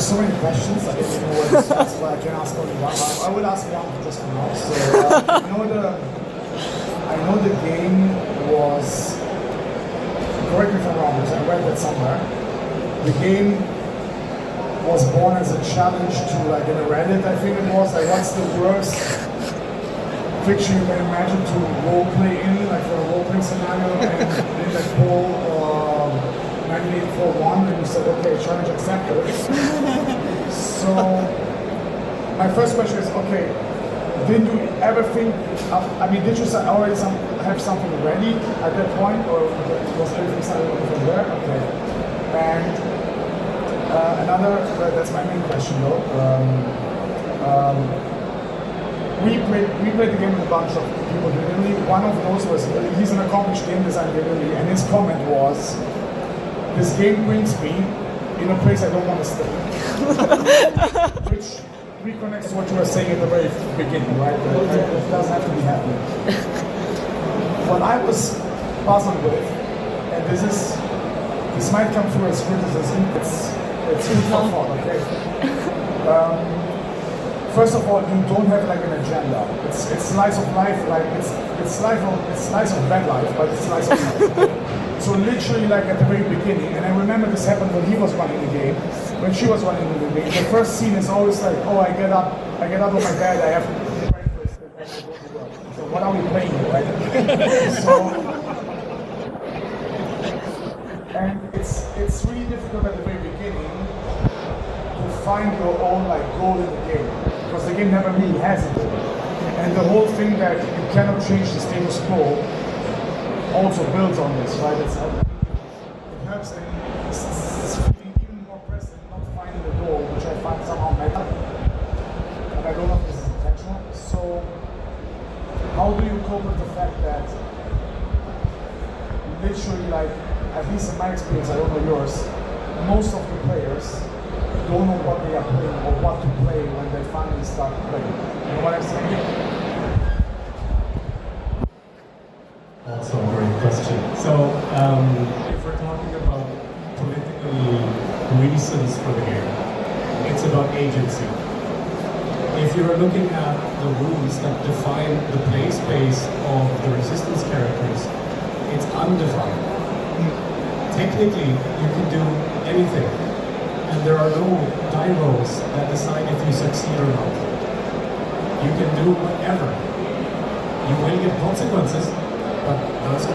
There's so many questions. I didn't know where to start, so I can ask only one. I will ask one just for now. So I know the game was. Correct me if I'm wrong, because I read that somewhere. The game was born as a challenge to like in a Reddit, I think it was. Like, what's the worst fiction you can imagine to role play in, like for a role playing scenario, and in that poll 9841, and you said, okay, challenge accepted. So my first question is, okay, did you ever think? I mean, did you already have something ready at that point, or was everything started from there? Okay, and that's my main question though. We played the game with a bunch of people in Italy. One of those was, he's an accomplished game designer in Italy, and his comment was, this game brings me in a place I don't want to stay. Which reconnects to what you were saying at the very beginning, right? It doesn't have to be happening. What I was puzzled with, and this might come through as criticism, it's food for thought, okay? First of all, you don't have like an agenda. It's slice of life, like it's slice of bad life, but it's slice of life. So literally, like at the very beginning, and I remember this happened when he was running the game, when she was running the game. The first scene is always like, oh, I get up of my bed, I have to eat breakfast, and I go to work. So what are we playing here, right? And it's really difficult at the very beginning to find your own like goal in the game, because the game never really has it. And the whole thing that you cannot change the status quo also builds on this, right? It helps in feeling even more present, not finding the goal, which I find somehow meta. And I don't know if this is intentional. So how do you cope with the fact that literally, like, at least in my experience, I don't know yours, most of the players don't know what they are playing or what to play when they finally start playing. You know what I'm saying? Also a great question. So, if we're talking about political reasons for the game, it's about agency. If you're looking at the rules that define the play space of the resistance characters, it's undefined. Technically, you can do anything, and there are no die rolls that decide if you succeed or not. You can do whatever. You will get consequences, but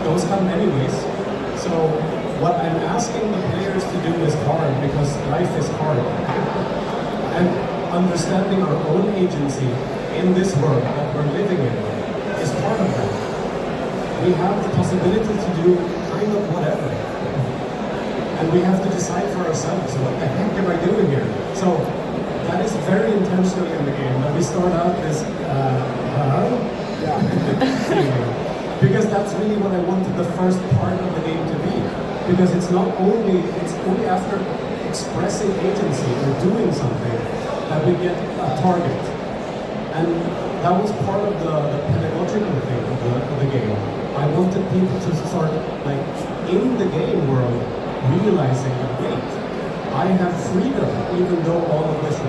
those come anyways. So what I'm asking the players to do is hard, because life is hard. And understanding our own agency in this world that we're living in is part of that. We have the possibility to do kind of whatever. And we have to decide for ourselves, what the heck am I doing here? So that is very intentional in the game, that we start out this because that's really what I wanted the first part of the game to be. Because it's only after expressing agency or doing something that we get a target. And that was part of the pedagogical thing of the game. I wanted people to start, like, in the game world, realizing that, wait, I have freedom even though all of this.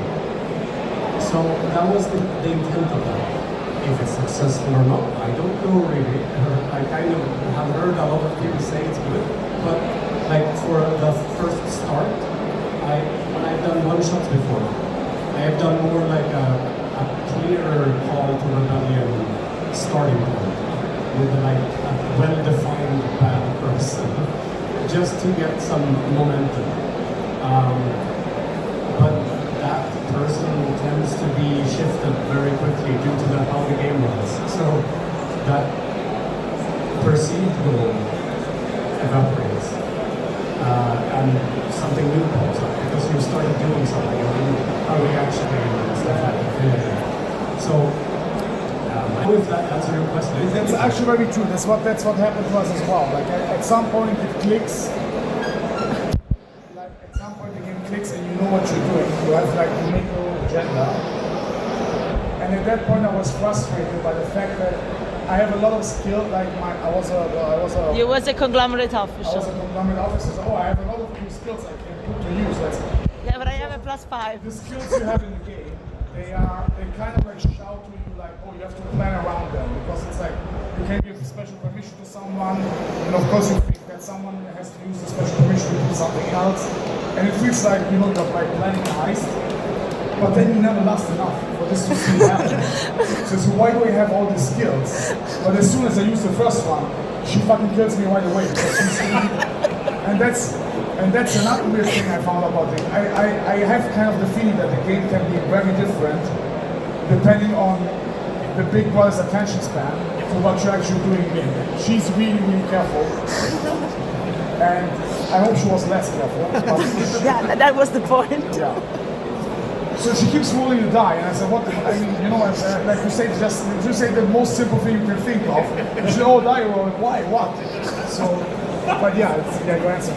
So that was the intent of that. If it's successful or not, I don't know really. I kind of have heard a lot of people say it's good, but like for the first start, when I've done one-shots before, I have done more like a clearer call to rebellion starting point with like a well-defined bad person, just to get some momentum. But that person tends to be shifted very quickly due to how the game runs. So that perceived goal evaporates, and something new pops up because you started doing something, a reaction and stuff like that. So I don't know if that answers your question. That's actually very true. That's what happened to us as well. Like at some point it clicks. And you know what you're doing. You have like to make your own agenda. And at that point, I was frustrated by the fact that I have a lot of skill. Like You was a conglomerate officer. I was a conglomerate officer. So, I have a lot of new skills I can put to use. Yeah, but I have a plus 5. The skills you have in the game, they kind of like shout to you like, oh, you have to plan around them, because it's like you can give special permission to someone, and of course you think that someone has to use the special permission to do something else, and it feels like, you know, you're like planning a heist, but then you never last enough for this to see happen. So why do I have all these skills? But as soon as I use the first one, she fucking kills me right away, because she's and that's another weird thing I found about it. I have kind of the feeling that the game can be very different depending on the big brother's attention span to what you're actually doing in. She's really, really careful. And I hope she was less careful. But Yeah, that was the point. yeah. So she keeps rolling the die, and I said, "What? I mean, you know, like you say, you say the most simple thing you can think of. And she said, "Oh, die roll. Why? What?" So, but yeah, your answer.